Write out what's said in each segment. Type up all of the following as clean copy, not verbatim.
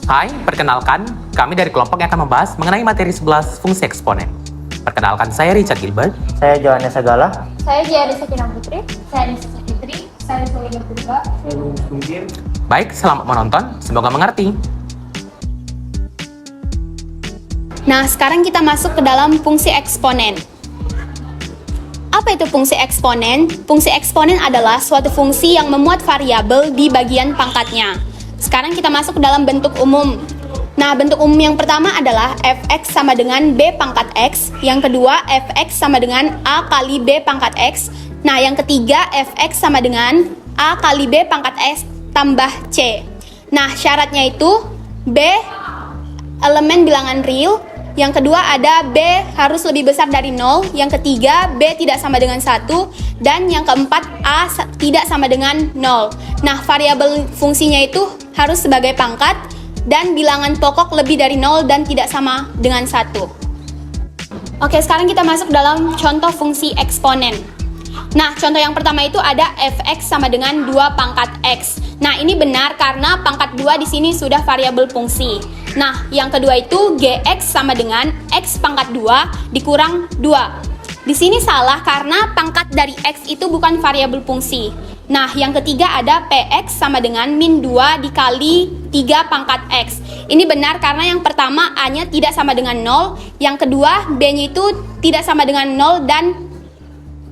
Hai, perkenalkan, kami dari kelompok yang akan membahas mengenai materi 11 fungsi eksponen. Perkenalkan, saya Richard Gilbert. Saya Johannes Sagala. Saya Jiari Sakina Putri. Saya Nisa Fitri. Saya Sulaiman Purba. Baik, selamat menonton, semoga mengerti. Nah, sekarang kita masuk ke dalam fungsi eksponen. Apa itu fungsi eksponen? Fungsi eksponen adalah suatu fungsi yang memuat variabel di bagian pangkatnya. Sekarang kita masuk ke dalam bentuk umum. Nah, bentuk umum yang pertama adalah fx sama dengan b pangkat x. Yang kedua, fx sama dengan a kali b pangkat x. Nah, yang ketiga, fx sama dengan a kali b pangkat x tambah c. Nah, syaratnya itu b elemen bilangan real. Yang kedua ada B harus lebih besar dari 0. Yang ketiga B tidak sama dengan 1. Dan yang keempat A tidak sama dengan 0. Nah, variabel fungsinya itu harus sebagai pangkat. Dan bilangan pokok lebih dari 0 dan tidak sama dengan 1. Oke, sekarang kita masuk dalam contoh fungsi eksponen. Nah, contoh yang pertama itu ada fx sama dengan 2 pangkat x. Nah, ini benar karena pangkat 2 di sini sudah variabel fungsi. Nah, yang kedua itu gx sama dengan x pangkat 2 dikurang 2. Di sini salah karena pangkat dari x itu bukan variabel fungsi. Nah, yang ketiga ada px sama dengan min 2 dikali 3 pangkat x. Ini benar karena yang pertama a-nya tidak sama dengan 0, yang kedua b-nya itu tidak sama dengan 0 dan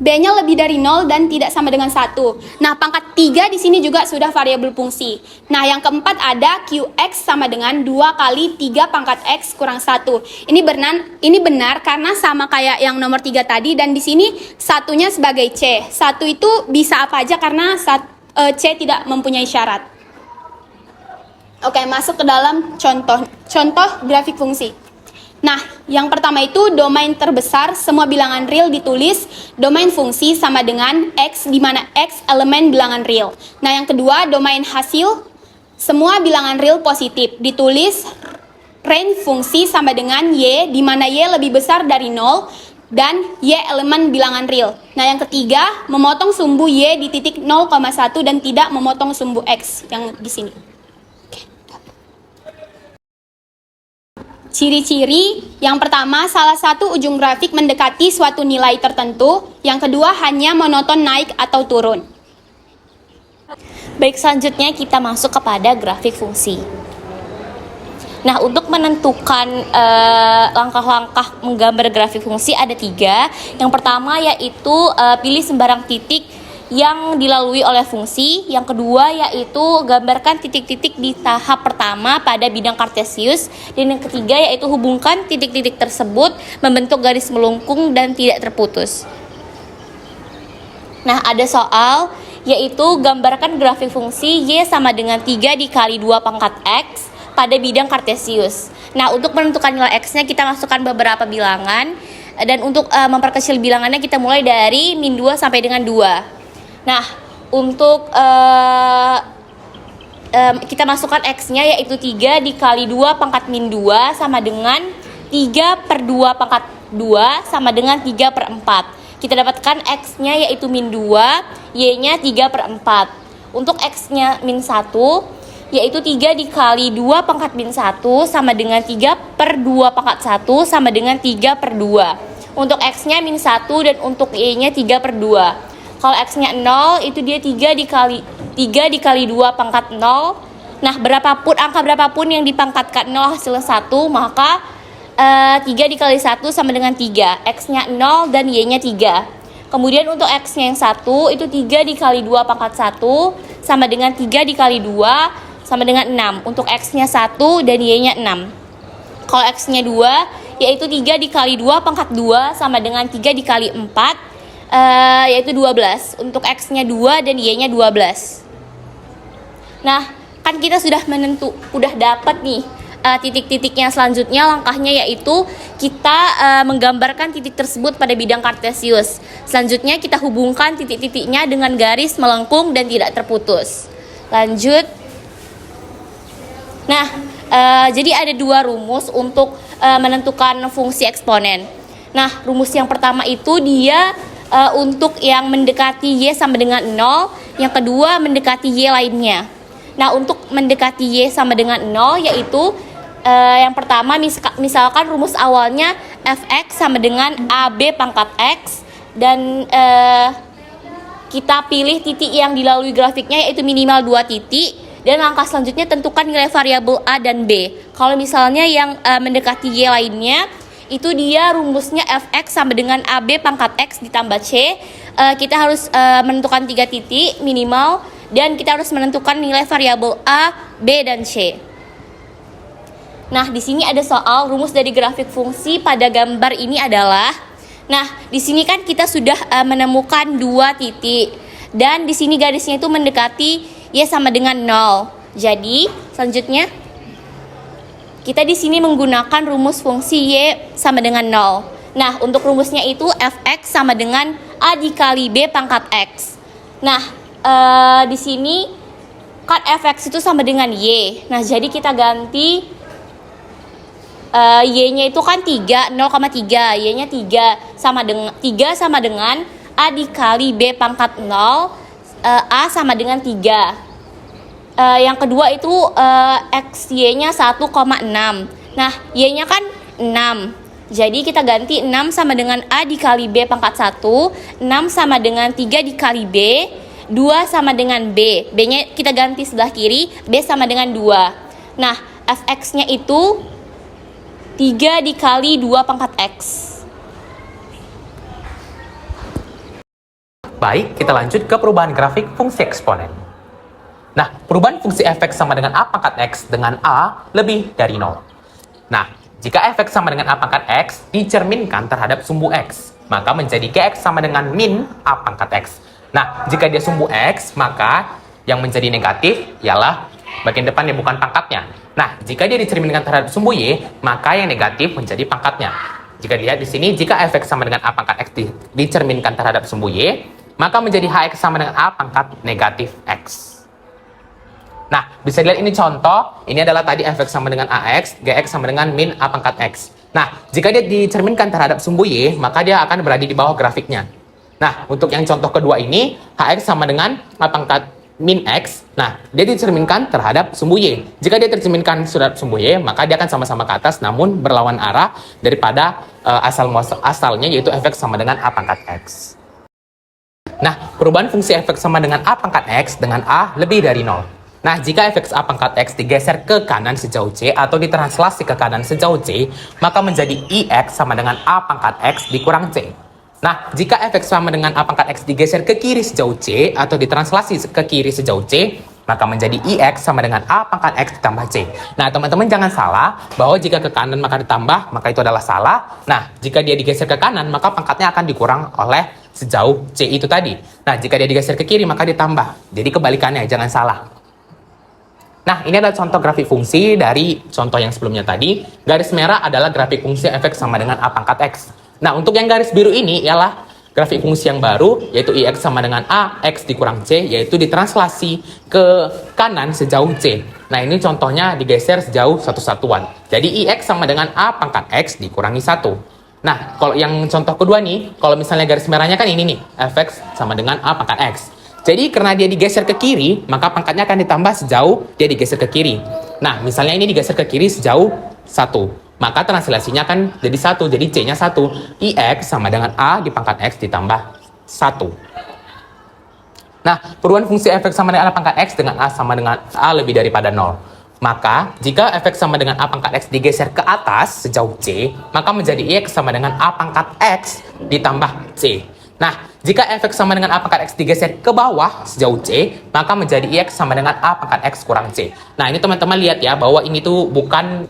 B-nya lebih dari 0 dan tidak sama dengan 1. Nah, pangkat 3 di sini juga sudah variabel fungsi. Nah, yang keempat ada Qx sama dengan 2 kali 3 pangkat X kurang 1. Ini benar karena sama kayak yang nomor 3 tadi dan di sini satunya sebagai C. 1 itu bisa apa aja karena C tidak mempunyai syarat. Oke, masuk ke dalam contoh grafik fungsi. Nah, yang pertama itu domain terbesar semua bilangan real ditulis domain fungsi sama dengan X di mana X elemen bilangan real. Nah, yang kedua domain hasil semua bilangan real positif ditulis range fungsi sama dengan Y di mana Y lebih besar dari 0 dan Y elemen bilangan real. Nah, yang ketiga memotong sumbu Y di titik 0,1 dan tidak memotong sumbu X yang di sini. Ciri-ciri, yang pertama salah satu ujung grafik mendekati suatu nilai tertentu, yang kedua hanya monoton naik atau turun. Baik, selanjutnya kita masuk kepada grafik fungsi. Nah, untuk menentukan langkah-langkah menggambar grafik fungsi ada 3. Yang pertama yaitu pilih sembarang titik yang dilalui oleh fungsi. Yang kedua yaitu gambarkan titik-titik di tahap pertama pada bidang kartesius. Dan yang ketiga yaitu hubungkan titik-titik tersebut membentuk garis melengkung dan tidak terputus. Nah, ada soal yaitu gambarkan grafik fungsi Y sama dengan 3 dikali 2 pangkat X pada bidang kartesius. Nah, untuk menentukan nilai X-nya kita masukkan beberapa bilangan. Dan untuk memperkecil bilangannya kita mulai dari min 2 sampai dengan 2. Nah, untuk kita masukkan X-nya yaitu 3 dikali 2 pangkat min 2 sama dengan 3 per 2 pangkat 2 sama dengan 3 per 4. Kita dapatkan X-nya yaitu min 2, Y-nya 3 per 4. Untuk X-nya min 1 yaitu 3 dikali 2 pangkat min 1 sama dengan 3 per 2 pangkat 1 sama dengan 3 per 2. Untuk X-nya min 1 dan untuk Y-nya 3 per 2. Kalau X-nya 0, itu dia 3 dikali 2 pangkat 0. Nah, angka berapapun yang dipangkatkan 0 hasil 1, maka 3 dikali 1 sama dengan 3. X-nya 0 dan Y-nya 3. Kemudian untuk X-nya yang 1, itu 3 dikali 2 pangkat 1 sama dengan 3 dikali 2 sama dengan 6. Untuk X-nya 1 dan Y-nya 6. Kalau X-nya 2, yaitu 3 dikali 2 pangkat 2 sama dengan 3 dikali 4. Yaitu 12. Untuk X-nya 2 dan Y-nya 12. Nah, kan kita sudah dapat nih titik-titiknya. Selanjutnya langkahnya yaitu kita menggambarkan titik tersebut pada bidang kartesius. Selanjutnya kita hubungkan titik-titiknya dengan garis melengkung dan tidak terputus. Lanjut. Nah, jadi ada 2 rumus untuk menentukan fungsi eksponen. Nah, rumus yang pertama itu dia untuk yang mendekati Y sama dengan 0, yang kedua mendekati Y lainnya. Nah, untuk mendekati Y sama dengan 0 yaitu yang pertama misalkan rumus awalnya fx sama dengan AB pangkat x dan kita pilih titik yang dilalui grafiknya yaitu minimal 2 titik dan langkah selanjutnya tentukan nilai variabel A dan B. Kalau misalnya yang mendekati Y lainnya itu dia rumusnya fx sama dengan AB pangkat x ditambah C. Kita harus menentukan 3 titik minimal dan kita harus menentukan nilai variabel A, B, dan C. Nah, di sini ada soal rumus dari grafik fungsi pada gambar ini adalah, nah, di sini kan kita sudah menemukan 2 titik dan di sini garisnya itu mendekati Y sama dengan 0. Jadi, selanjutnya kita di sini menggunakan rumus fungsi Y sama dengan 0. Nah, untuk rumusnya itu fx sama dengan A dikali B pangkat x. Nah, di sini kan fx itu sama dengan Y. Nah, jadi kita ganti Y-nya itu kan 3, 0,3, Y-nya 3 sama dengan A dikali B pangkat 0, A sama dengan 3. Yang kedua itu X Y-nya 1,6. Nah, Y-nya kan 6. Jadi kita ganti 6 sama dengan A dikali B pangkat 1, 6 sama dengan 3 dikali B, 2 sama dengan B. B-nya kita ganti sebelah kiri, B sama dengan 2. Nah, Fx-nya itu 3 dikali 2 pangkat X. Baik, kita lanjut ke perubahan grafik fungsi eksponen. Nah, perubahan fungsi fx sama dengan A pangkat X dengan A lebih dari 0. Nah, jika fx sama dengan A pangkat X dicerminkan terhadap sumbu X, maka menjadi Gx sama dengan min A pangkat X. Nah, jika dia sumbu X, maka yang menjadi negatif ialah bagian depannya bukan pangkatnya. Nah, jika dia dicerminkan terhadap sumbu Y, maka yang negatif menjadi pangkatnya. Jika dilihat di sini, jika fx sama dengan A pangkat X dicerminkan terhadap sumbu Y, maka menjadi Hx sama dengan A pangkat negatif X. Nah, bisa dilihat ini contoh, ini adalah tadi fx sama dengan AX, Gx sama dengan min A pangkat X. Nah, jika dia dicerminkan terhadap sumbu Y, maka dia akan berada di bawah grafiknya. Nah, untuk yang contoh kedua ini, Hx sama dengan A pangkat min X, nah dia dicerminkan terhadap sumbu Y. Jika dia tercerminkan terhadap sumbu Y, maka dia akan sama-sama ke atas namun berlawan arah daripada asalnya yaitu fx sama dengan A pangkat X. Nah, perubahan fungsi fx sama dengan A pangkat X dengan A lebih dari 0. Nah, jika fx A pangkat X digeser ke kanan sejauh C atau ditranslasi ke kanan sejauh C, maka menjadi IX sama dengan A pangkat X dikurang C. Nah, jika fx sama dengan A pangkat X digeser ke kiri sejauh C atau ditranslasi ke kiri sejauh C, maka menjadi IX sama dengan A pangkat X ditambah C. Nah, teman-teman jangan salah bahwa jika ke kanan maka ditambah, maka itu adalah salah. Nah, jika dia digeser ke kanan, maka pangkatnya akan dikurang oleh sejauh C itu tadi. Nah, jika dia digeser ke kiri, maka ditambah. Jadi kebalikannya, jangan salah. Nah, ini adalah contoh grafik fungsi dari contoh yang sebelumnya tadi. Garis merah adalah grafik fungsi fx sama dengan A pangkat X. Nah, untuk yang garis biru ini ialah grafik fungsi yang baru, yaitu IX sama dengan A, X dikurang C, yaitu ditranslasi ke kanan sejauh C. Nah, ini contohnya digeser sejauh 1 satuan. Jadi, IX sama dengan A pangkat X dikurangi 1. Nah, kalau yang contoh kedua nih, kalau misalnya garis merahnya kan ini nih, Fx sama dengan A pangkat X. Jadi, karena dia digeser ke kiri, maka pangkatnya akan ditambah sejauh dia digeser ke kiri. Nah, misalnya ini digeser ke kiri sejauh 1. Maka translasinya kan jadi 1, jadi C-nya 1. IX sama dengan A di pangkat X ditambah 1. Nah, perubahan fungsi fx sama dengan A pangkat X dengan A sama dengan A lebih daripada 0. Maka, jika fx sama dengan A pangkat X digeser ke atas sejauh C, maka menjadi IX sama dengan A pangkat X ditambah C. Nah, jika fx sama dengan A pangkat X digeser ke bawah sejauh C, maka menjadi IX sama dengan A pangkat X kurang C. Nah, ini teman-teman lihat ya, bahwa ini tuh bukan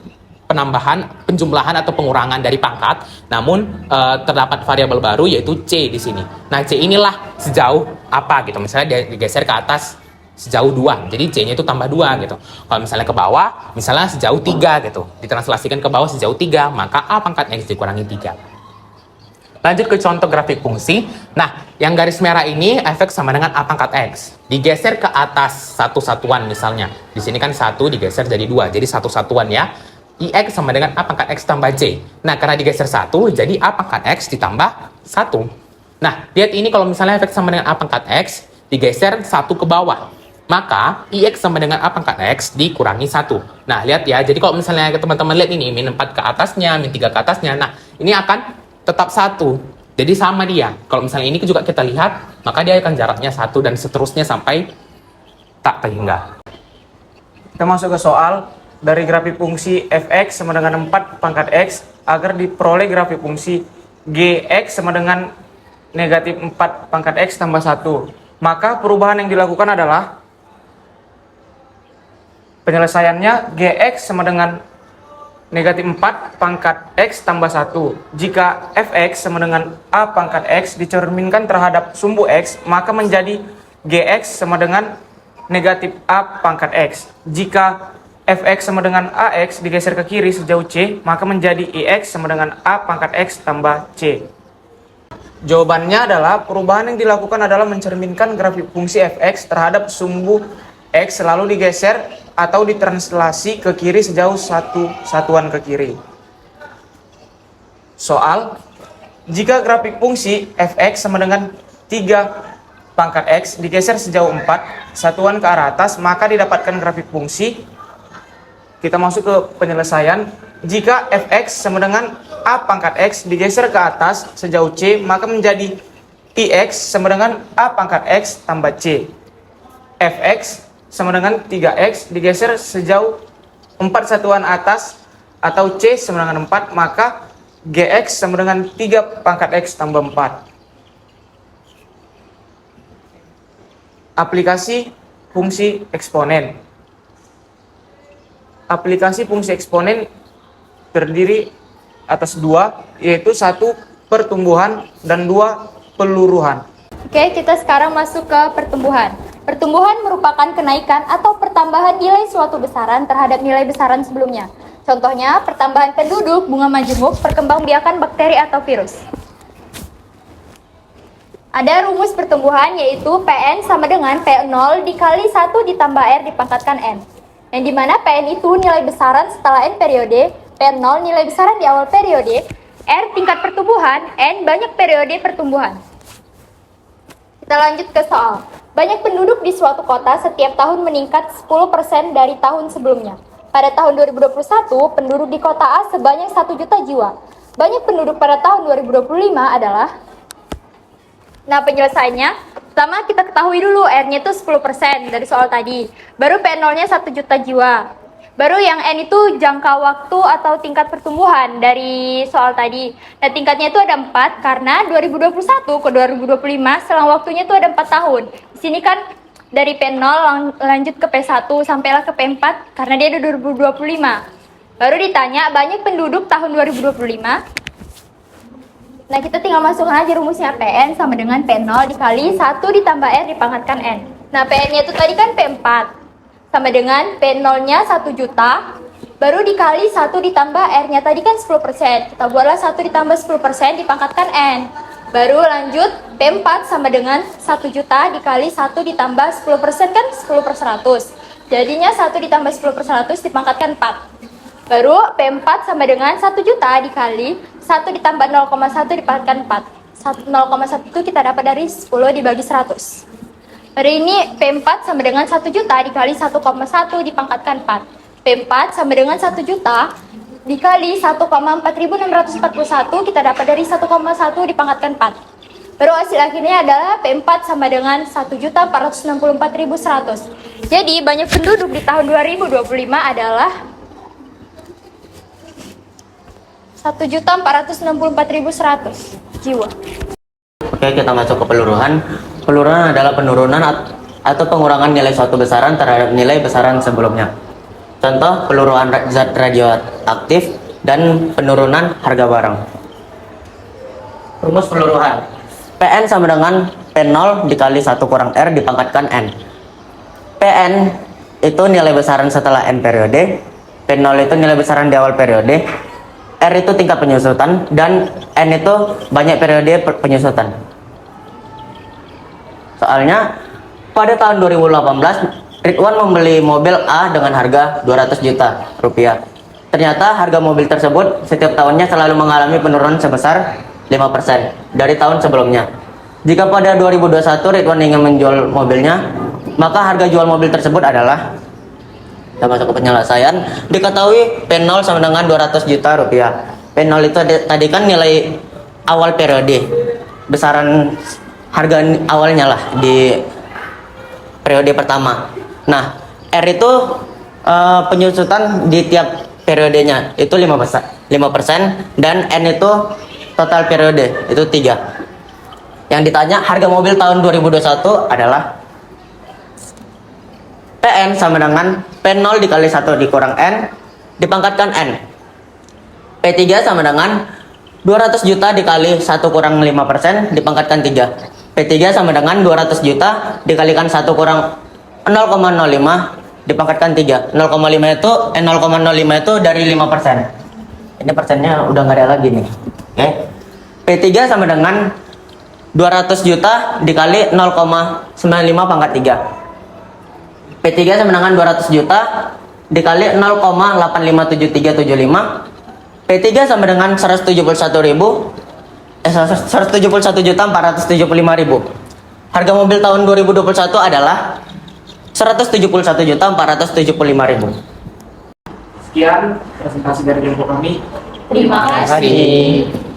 penambahan, penjumlahan atau pengurangan dari pangkat, namun terdapat variabel baru yaitu C di sini. Nah, C inilah sejauh apa gitu. Misalnya dia digeser ke atas sejauh 2, jadi C-nya itu tambah 2 gitu. Kalau misalnya ke bawah, misalnya sejauh 3 gitu. Ditranslasikan ke bawah sejauh 3, maka A pangkat X dikurangi 3. Lanjut ke contoh grafik fungsi. Nah, yang garis merah ini fx sama dengan A pangkat X. Digeser ke atas 1 satuan misalnya. Di sini kan 1 digeser jadi 2, jadi 1 satuan ya. IX sama dengan A pangkat X tambah C. Nah, karena digeser 1, jadi A pangkat X ditambah 1. Nah, lihat ini kalau misalnya fx sama dengan A pangkat X, digeser 1 ke bawah. maka IX sama dengan A pangkat X dikurangi 1. Nah, lihat ya. Jadi kalau misalnya teman-teman lihat ini, min 4 ke atasnya, min 3 ke atasnya. Nah, ini akan tetap 1. Jadi sama dia. Kalau misalnya ini juga kita lihat, maka dia akan jaraknya 1 dan seterusnya sampai tak terhingga. Kita masuk ke soal. Dari grafik fungsi fx sama dengan 4 pangkat x, agar diperoleh grafik fungsi gx sama dengan negatif 4 pangkat x tambah 1. Maka perubahan yang dilakukan adalah penyelesaiannya gx sama dengan negatif 4 pangkat x tambah 1. Jika fx sama dengan a pangkat x dicerminkan terhadap sumbu x, maka menjadi gx sama dengan negatif a pangkat x. Jika fx sama dengan ax digeser ke kiri sejauh c, maka menjadi ix sama dengan a pangkat x tambah c. Jawabannya adalah perubahan yang dilakukan adalah mencerminkan grafik fungsi fx terhadap sumbu x selalu digeser atau ditranslasi ke kiri sejauh satu satuan ke kiri. Soal, jika grafik fungsi fx sama dengan 3 pangkat x digeser sejauh 4 satuan ke arah atas, maka didapatkan grafik fungsi. Kita masuk ke penyelesaian. Jika fx sama dengan a pangkat x digeser ke atas sejauh c, maka menjadi ix sama dengan a pangkat x tambah c. Fx sama dengan 3x digeser sejauh 4 satuan atas atau c sama dengan 4, maka gx sama dengan 3 pangkat x tambah 4. Aplikasi fungsi eksponen. Aplikasi fungsi eksponen terdiri atas 2, yaitu 1 pertumbuhan dan 2 peluruhan. Oke, kita sekarang masuk ke pertumbuhan. Pertumbuhan merupakan kenaikan atau pertambahan nilai suatu besaran terhadap nilai besaran sebelumnya. Contohnya, pertambahan penduduk, bunga majemuk, perkembangbiakan bakteri atau virus. Ada rumus pertumbuhan yaitu Pn sama dengan P0 dikali 1 ditambah R dipangkatkan N. Yang dimana Pn itu nilai besaran setelah N periode, P0 nilai besaran di awal periode, R tingkat pertumbuhan, N banyak periode pertumbuhan. Kita lanjut ke soal. Banyak penduduk di suatu kota setiap tahun meningkat 10% dari tahun sebelumnya. Pada tahun 2021, penduduk di kota A sebanyak 1 juta jiwa. Banyak penduduk pada tahun 2025 adalah... Nah, penyelesaiannya, pertama kita ketahui dulu R-nya itu 10% dari soal tadi. Baru P0-nya 1 juta jiwa. Baru yang N itu jangka waktu atau tingkat pertumbuhan dari soal tadi. Nah, tingkatnya itu ada 4 karena 2021 ke 2025 selang waktunya itu ada 4 tahun. Di sini kan dari P0 lanjut ke P1 sampailah ke P4 karena dia ada 2025. Baru ditanya banyak penduduk tahun 2025. Nah, kita tinggal masukkan aja rumusnya Pn sama dengan P0 dikali 1 ditambah R dipangkatkan N. Nah, Pn-nya itu tadi kan P4 sama dengan P0-nya 1 juta, baru dikali 1 ditambah R-nya tadi kan 10%. Kita buatlah 1 ditambah 10% dipangkatkan N. Baru lanjut P4 sama dengan 1 juta dikali 1 ditambah 10% kan 10 per 100. Jadinya 1 ditambah 10 per 100 dipangkatkan 4. Baru P4 sama dengan 1 juta dikali 1 ditambah 0,1 dipangkatkan 4. 0,1 itu kita dapat dari 10 dibagi 100. Hari ini P4 sama dengan 1 juta dikali 1,1 dipangkatkan 4. P4 sama dengan 1 juta dikali 1,4641 kita dapat dari 1,1 dipangkatkan 4. Baru hasil akhirnya adalah P4 sama dengan 1.464.100. Jadi banyak penduduk di tahun 2025 adalah 1.464.100 jiwa. Oke, kita masuk ke peluruhan. Peluruhan adalah penurunan atau pengurangan nilai suatu besaran terhadap nilai besaran sebelumnya. Contoh, peluruhan zat radioaktif dan penurunan harga barang. Rumus peluruhan. Pn sama dengan P0 dikali 1 kurang R dipangkatkan N. Pn itu nilai besaran setelah N periode, P0 itu nilai besaran di awal periode, R itu tingkat penyusutan, dan N itu banyak periode penyusutan. Soalnya, pada tahun 2018, Ridwan membeli mobil A dengan harga 200 juta rupiah. Ternyata harga mobil tersebut setiap tahunnya selalu mengalami penurunan sebesar 5% dari tahun sebelumnya. Jika pada 2021 Ridwan ingin menjual mobilnya, maka harga jual mobil tersebut adalah, kita masuk ke penyelesaian. Diketahui P0 sama dengan 200 juta rupiah. P0 itu tadi kan nilai awal periode, besaran harga awalnya lah di periode pertama. Nah, R itu penyusutan di tiap periodenya itu 5%, dan N itu total periode itu 3. Yang ditanya harga mobil tahun 2021 adalah PN sama dengan P0 dikali 1 dikurang N dipangkatkan N. P3 sama dengan 200 juta dikali 1 kurang 5% dipangkatkan 3. P3 sama dengan 200 juta dikalikan 1 kurang 0,05 dipangkatkan 3. 0,05 itu 0,05 itu dari 5%. Ini persennya udah nggak ada lagi nih. Oke. P3 sama dengan 200 juta dikali 0,95 pangkat 3. P3 sama dengan 200 juta dikali 0,857375. P3 sama dengan 171.475.000. Harga mobil tahun 2021 adalah 171.475.000. Sekian presentasi dari kelompok kami. Terima kasih.